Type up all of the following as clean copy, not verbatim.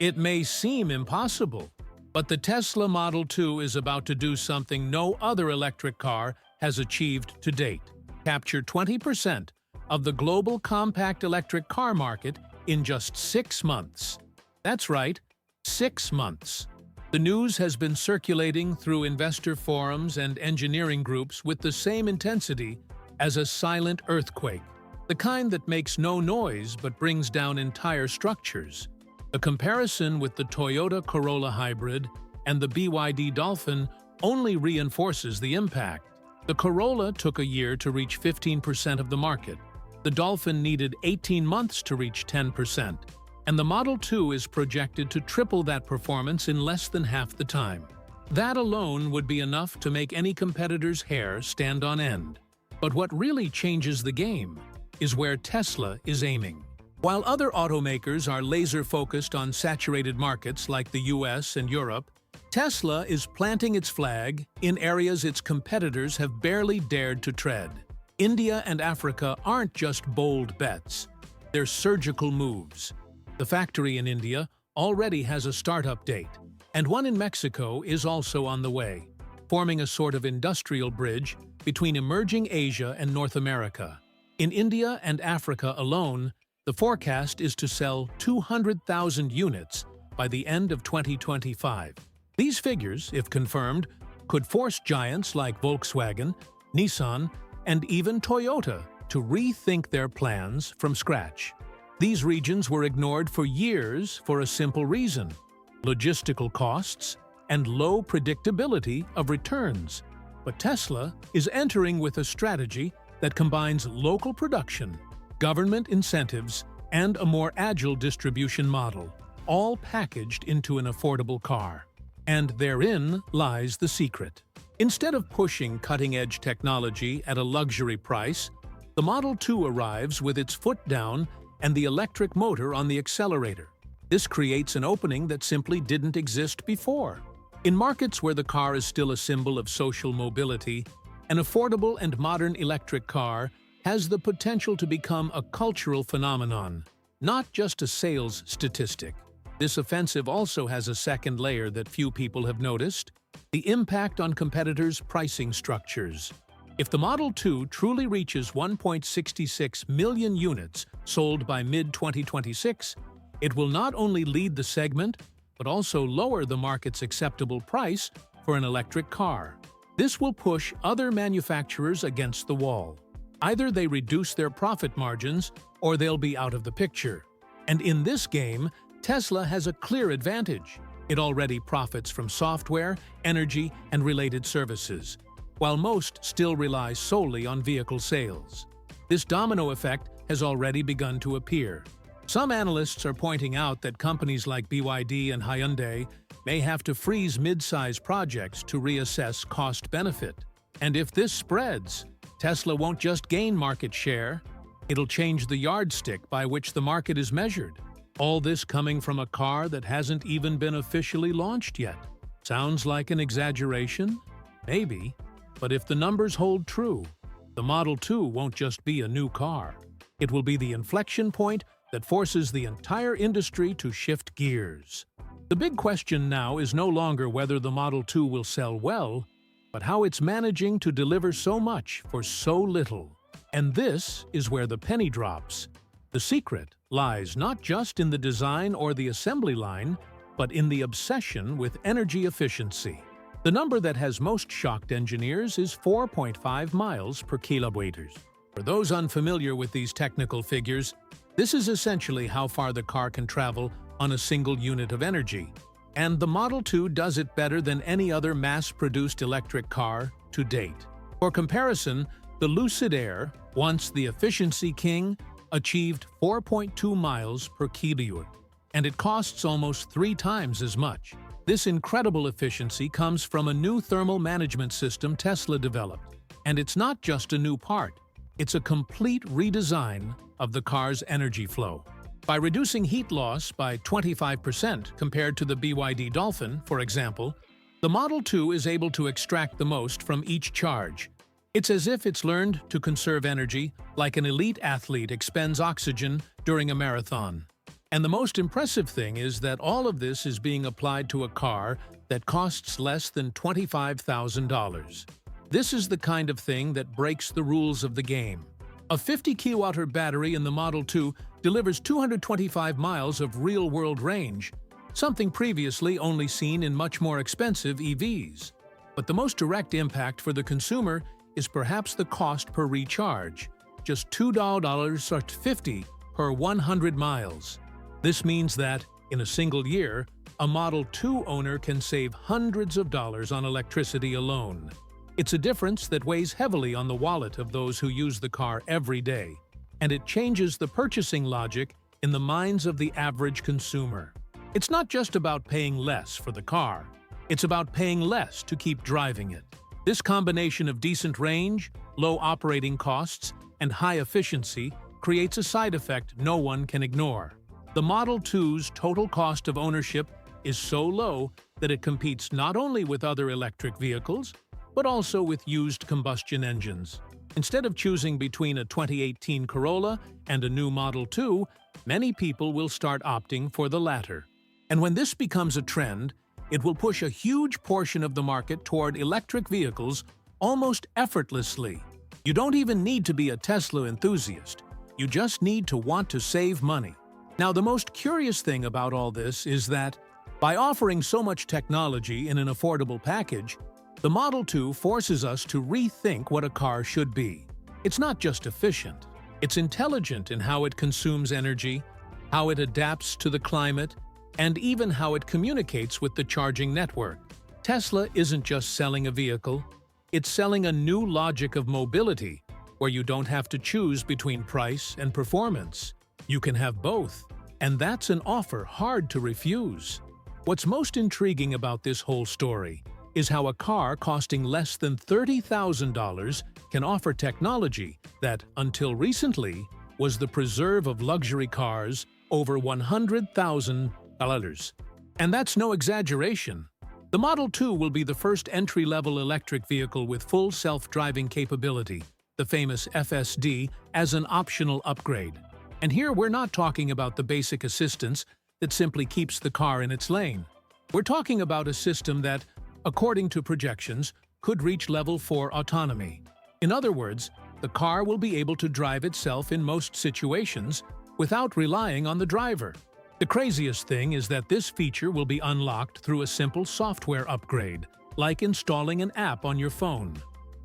It may seem impossible, but the Tesla Model 2 is about to do something no other electric car has achieved to date: capture 20% of the global compact electric car market in just 6 months. That's right, 6 months. The news has been circulating through investor forums and engineering groups with the same intensity as a silent earthquake, the kind that makes no noise but brings down entire structures. The comparison with the Toyota Corolla hybrid and the BYD Dolphin only reinforces the impact. The Corolla took a year to reach 15% of the market. The Dolphin needed 18 months to reach 10%. And the Model 2 is projected to triple that performance in less than half the time. That alone would be enough to make any competitor's hair stand on end. But what really changes the game is where Tesla is aiming. While other automakers are laser-focused on saturated markets like the US and Europe, Tesla is planting its flag in areas its competitors have barely dared to tread. India and Africa aren't just bold bets, they're surgical moves. The factory in India already has a startup date, and one in Mexico is also on the way, forming a sort of industrial bridge between emerging Asia and North America. In India and Africa alone, the forecast is to sell 200,000 units by the end of 2025. These figures, if confirmed, could force giants like Volkswagen, Nissan, and even Toyota to rethink their plans from scratch. These regions were ignored for years for a simple reason: logistical costs and low predictability of returns. But Tesla is entering with a strategy that combines local production, government incentives, and a more agile distribution model, all packaged into an affordable car. And therein lies the secret. Instead of pushing cutting-edge technology at a luxury price, the Model 2 arrives with its foot down and the electric motor on the accelerator. This creates an opening that simply didn't exist before. In markets where the car is still a symbol of social mobility, an affordable and modern electric car has the potential to become a cultural phenomenon, not just a sales statistic. This offensive also has a second layer that few people have noticed: the impact on competitors' pricing structures. If the Model 2 truly reaches 1.66 million units sold by mid-2026, it will not only lead the segment, but also lower the market's acceptable price for an electric car. This will push other manufacturers against the wall. Either they reduce their profit margins, or they'll be out of the picture. And in this game, Tesla has a clear advantage. It already profits from software, energy, and related services, while most still rely solely on vehicle sales. This domino effect has already begun to appear. Some analysts are pointing out that companies like BYD and Hyundai may have to freeze mid-size projects to reassess cost-benefit. And if this spreads, Tesla won't just gain market share, it'll change the yardstick by which the market is measured. All this coming from a car that hasn't even been officially launched yet. Sounds like an exaggeration? Maybe. But if the numbers hold true, the Model 2 won't just be a new car. It will be the inflection point that forces the entire industry to shift gears. The big question now is no longer whether the Model 2 will sell well, but how it's managing to deliver so much for so little. And this is where the penny drops. The secret lies not just in the design or the assembly line, but in the obsession with energy efficiency. The number that has most shocked engineers is 4.5 miles per kilowatt. For those unfamiliar with these technical figures, this is essentially how far the car can travel on a single unit of energy. And the Model 2 does it better than any other mass-produced electric car to date. For comparison, the Lucid Air, once the efficiency king, achieved 4.2 miles per kilowatt, and it costs almost 3 times as much. This incredible efficiency comes from a new thermal management system Tesla developed. And it's not just a new part, it's a complete redesign of the car's energy flow. By reducing heat loss by 25% compared to the BYD Dolphin, for example, the Model 2 is able to extract the most from each charge. It's as if it's learned to conserve energy like an elite athlete expends oxygen during a marathon. And the most impressive thing is that all of this is being applied to a car that costs less than $25,000. This is the kind of thing that breaks the rules of the game. A 50 kWh battery in the Model 2 delivers 225 miles of real-world range, something previously only seen in much more expensive EVs. But the most direct impact for the consumer is perhaps the cost per recharge, just $2.50 per 100 miles. This means that, in a single year, a Model 2 owner can save hundreds of dollars on electricity alone. It's a difference that weighs heavily on the wallet of those who use the car every day, and it changes the purchasing logic in the minds of the average consumer. It's not just about paying less for the car, it's about paying less to keep driving it. This combination of decent range, low operating costs, and high efficiency creates a side effect no one can ignore. The Model 2's total cost of ownership is so low that it competes not only with other electric vehicles, but also with used combustion engines. Instead of choosing between a 2018 Corolla and a new Model 2, many people will start opting for the latter. And when this becomes a trend, it will push a huge portion of the market toward electric vehicles almost effortlessly. You don't even need to be a Tesla enthusiast. You just need to want to save money. Now, the most curious thing about all this is that, by offering so much technology in an affordable package, the Model 2 forces us to rethink what a car should be. It's not just efficient, it's intelligent in how it consumes energy, how it adapts to the climate, and even how it communicates with the charging network. Tesla isn't just selling a vehicle, it's selling a new logic of mobility, where you don't have to choose between price and performance. You can have both, and that's an offer hard to refuse. What's most intriguing about this whole story is how a car costing less than $30,000 can offer technology that, until recently, was the preserve of luxury cars over $100,000. And that's no exaggeration. The Model 2 will be the first entry-level electric vehicle with full self-driving capability, the famous FSD, as an optional upgrade. And here we're not talking about the basic assistance that simply keeps the car in its lane. We're talking about a system that, according to projections, could reach level 4 autonomy. In other words, the car will be able to drive itself in most situations without relying on the driver. The craziest thing is that this feature will be unlocked through a simple software upgrade, like installing an app on your phone.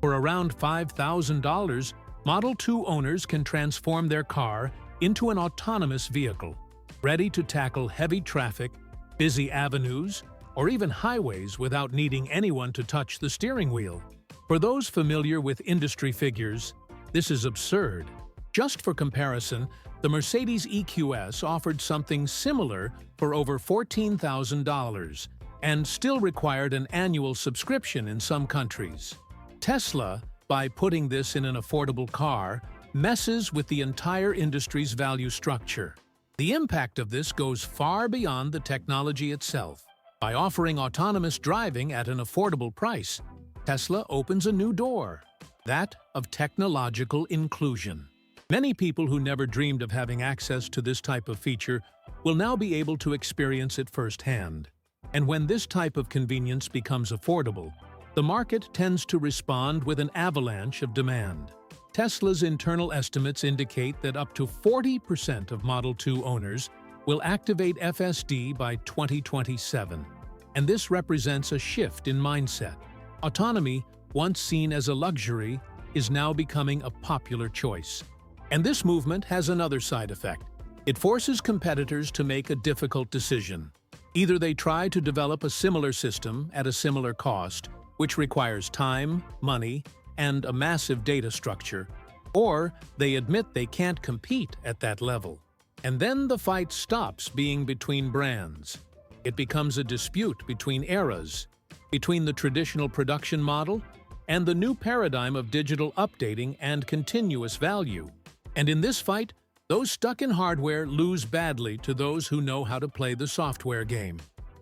For around $5,000, Model 2 owners can transform their car into an autonomous vehicle, ready to tackle heavy traffic, busy avenues, or even highways without needing anyone to touch the steering wheel. For those familiar with industry figures, this is absurd. Just for comparison, the Mercedes EQS offered something similar for over $14,000 and still required an annual subscription in some countries. Tesla, by putting this in an affordable car, messes with the entire industry's value structure. The impact of this goes far beyond the technology itself. By offering autonomous driving at an affordable price, Tesla opens a new door, that of technological inclusion. Many people who never dreamed of having access to this type of feature will now be able to experience it firsthand. And when this type of convenience becomes affordable, the market tends to respond with an avalanche of demand. Tesla's internal estimates indicate that up to 40% of Model 2 owners will activate FSD by 2027. And this represents a shift in mindset. Autonomy, once seen as a luxury, is now becoming a popular choice. And this movement has another side effect. It forces competitors to make a difficult decision. Either they try to develop a similar system at a similar cost, which requires time, money, and a massive data structure, or they admit they can't compete at that level. And then the fight stops being between brands. It becomes a dispute between eras, between the traditional production model and the new paradigm of digital updating and continuous value. And in this fight, those stuck in hardware lose badly to those who know how to play the software game.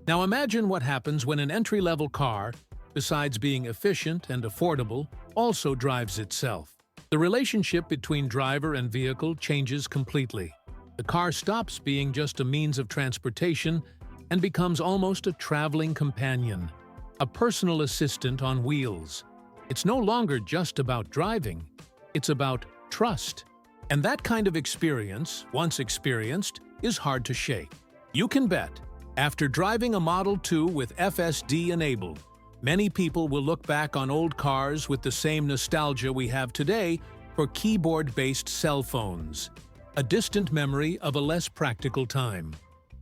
Now imagine what happens when an entry-level car, besides being efficient and affordable, also drives itself. The relationship between driver and vehicle changes completely. The car stops being just a means of transportation and becomes almost a traveling companion, a personal assistant on wheels. It's no longer just about driving, it's about trust. And that kind of experience, once experienced, is hard to shake. You can bet, after driving a Model 2 with FSD enabled, many people will look back on old cars with the same nostalgia we have today for keyboard-based cell phones, a distant memory of a less practical time.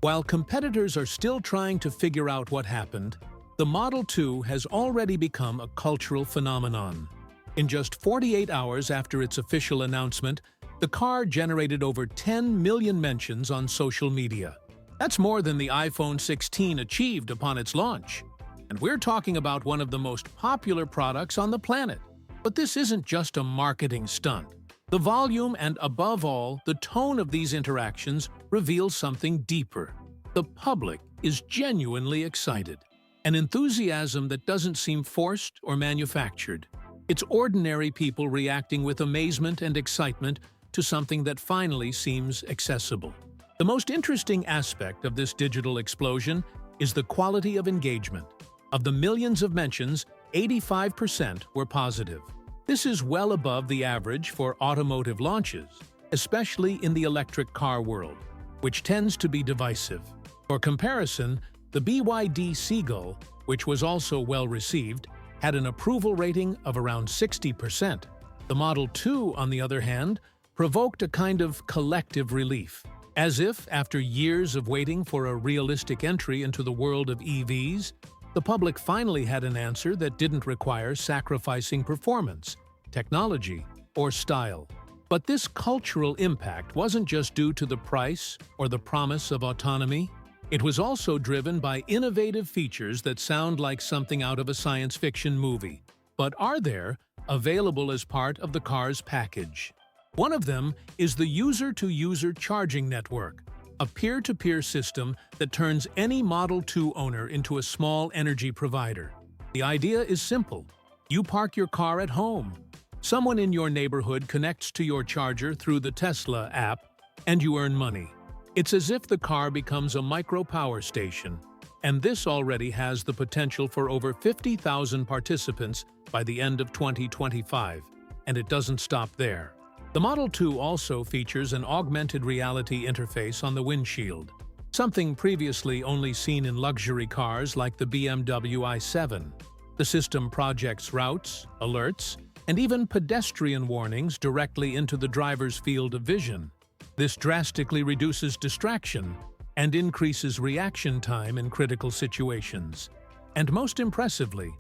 While competitors are still trying to figure out what happened, the Model 2 has already become a cultural phenomenon. In just 48 hours after its official announcement, the car generated over 10 million mentions on social media. That's more than the iPhone 16 achieved upon its launch. And we're talking about one of the most popular products on the planet. But this isn't just a marketing stunt. The volume and, above all, the tone of these interactions reveals something deeper. The public is genuinely excited. An enthusiasm that doesn't seem forced or manufactured. It's ordinary people reacting with amazement and excitement to something that finally seems accessible. The most interesting aspect of this digital explosion is the quality of engagement. Of the millions of mentions, 85% were positive. This is well above the average for automotive launches, especially in the electric car world, which tends to be divisive. For comparison, the BYD Seagull, which was also well received, had an approval rating of around 60%. The Model 2, on the other hand, provoked a kind of collective relief, as if, after years of waiting for a realistic entry into the world of EVs, the public finally had an answer that didn't require sacrificing performance, technology, or style. But this cultural impact wasn't just due to the price or the promise of autonomy. It was also driven by innovative features that sound like something out of a science fiction movie, but are there, available as part of the car's package. One of them is the user-to-user charging network, a peer-to-peer system that turns any Model 2 owner into a small energy provider. The idea is simple. You park your car at home. Someone in your neighborhood connects to your charger through the Tesla app, and you earn money. It's as if the car becomes a micro power station, and this already has the potential for over 50,000 participants by the end of 2025, and it doesn't stop there. The Model 2 also features an augmented reality interface on the windshield, something previously only seen in luxury cars like the BMW i7. The system projects routes, alerts, and even pedestrian warnings directly into the driver's field of vision. This drastically reduces distraction and increases reaction time in critical situations. And most impressively,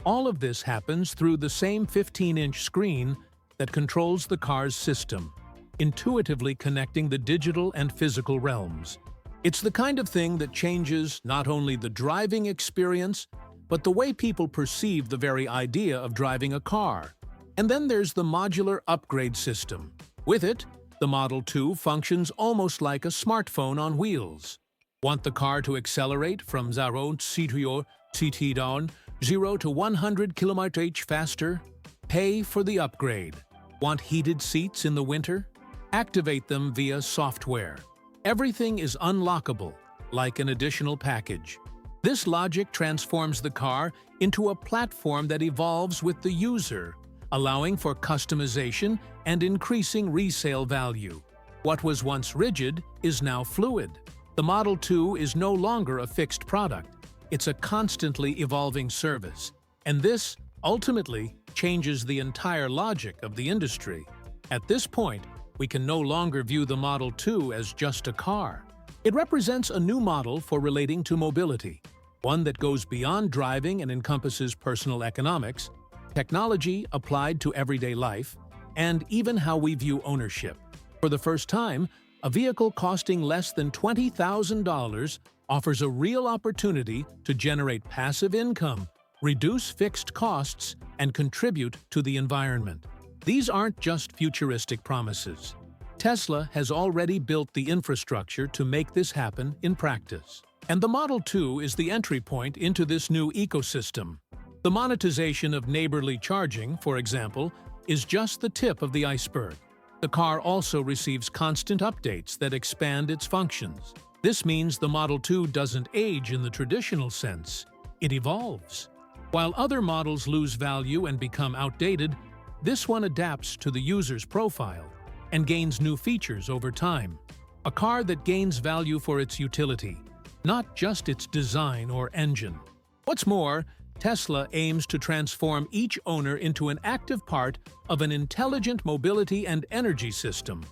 all of this happens through the same 15-inch screen that controls the car's system, intuitively connecting the digital and physical realms. It's the kind of thing that changes not only the driving experience, but the way people perceive the very idea of driving a car. And then there's the modular upgrade system. With it, the Model 2 functions almost like a smartphone on wheels. Want the car to accelerate from 0 to 100 km/h faster? Pay for the upgrade. Want heated seats in the winter? Activate them via software. Everything is unlockable, like an additional package. This logic transforms the car into a platform that evolves with the user, allowing for customization and increasing resale value. What was once rigid is now fluid. The Model 2 is no longer a fixed product. It's a constantly evolving service. And this, ultimately, changes the entire logic of the industry. At this point, we can no longer view the Model 2 as just a car. It represents a new model for relating to mobility, one that goes beyond driving and encompasses personal economics, technology applied to everyday life, and even how we view ownership. For the first time, a vehicle costing less than $20,000 offers a real opportunity to generate passive income, reduce fixed costs, and contribute to the environment. These aren't just futuristic promises. Tesla has already built the infrastructure to make this happen in practice. And the Model 2 is the entry point into this new ecosystem. The monetization of neighborly charging, for example, is just the tip of the iceberg. The car also receives constant updates that expand its functions. This means the Model 2 doesn't age in the traditional sense. It evolves. While other models lose value and become outdated, this one adapts to the user's profile and gains new features over time. A car that gains value for its utility, not just its design or engine. What's more, Tesla aims to transform each owner into an active part of an intelligent mobility and energy system,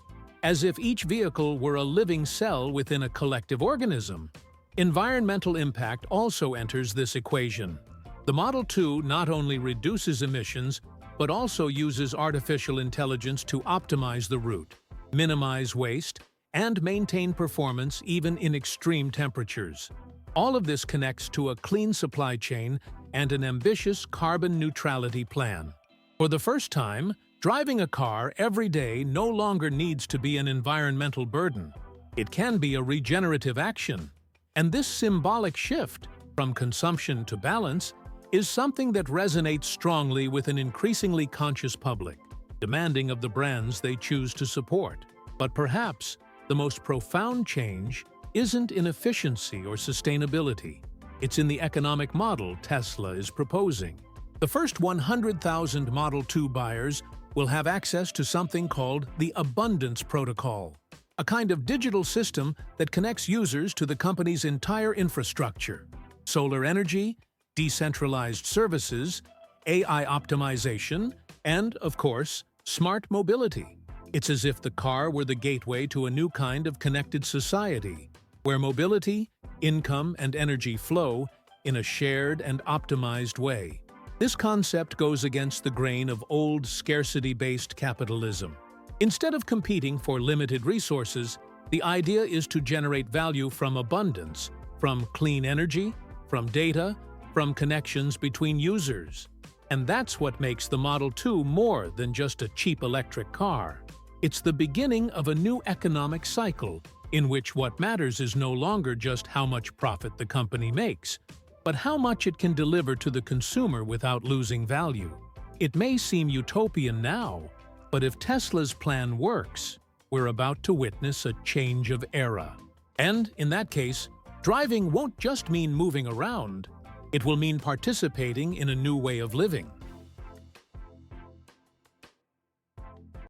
as if each vehicle were a living cell within a collective organism. Environmental impact also enters this equation. The Model 2 not only reduces emissions, but also uses artificial intelligence to optimize the route, minimize waste, and maintain performance even in extreme temperatures. All of this connects to a clean supply chain and an ambitious carbon neutrality plan. For the first time, driving a car every day no longer needs to be an environmental burden. It can be a regenerative action. And this symbolic shift from consumption to balance is something that resonates strongly with an increasingly conscious public, demanding of the brands they choose to support. But perhaps the most profound change isn't in efficiency or sustainability. It's in the economic model Tesla is proposing. The first 100,000 Model 2 buyers will have access to something called the Abundance Protocol, a kind of digital system that connects users to the company's entire infrastructure: solar energy, decentralized services, AI optimization, and, of course, smart mobility. It's as if the car were the gateway to a new kind of connected society, where mobility, income, and energy flow in a shared and optimized way. This concept goes against the grain of old scarcity-based capitalism. Instead of competing for limited resources, the idea is to generate value from abundance, from clean energy, from data, from connections between users. And that's what makes the Model 2 more than just a cheap electric car. It's the beginning of a new economic cycle in which what matters is no longer just how much profit the company makes, but how much it can deliver to the consumer without losing value. It may seem utopian now, but if Tesla's plan works, we're about to witness a change of era. And, in that case, driving won't just mean moving around. It will mean participating in a new way of living.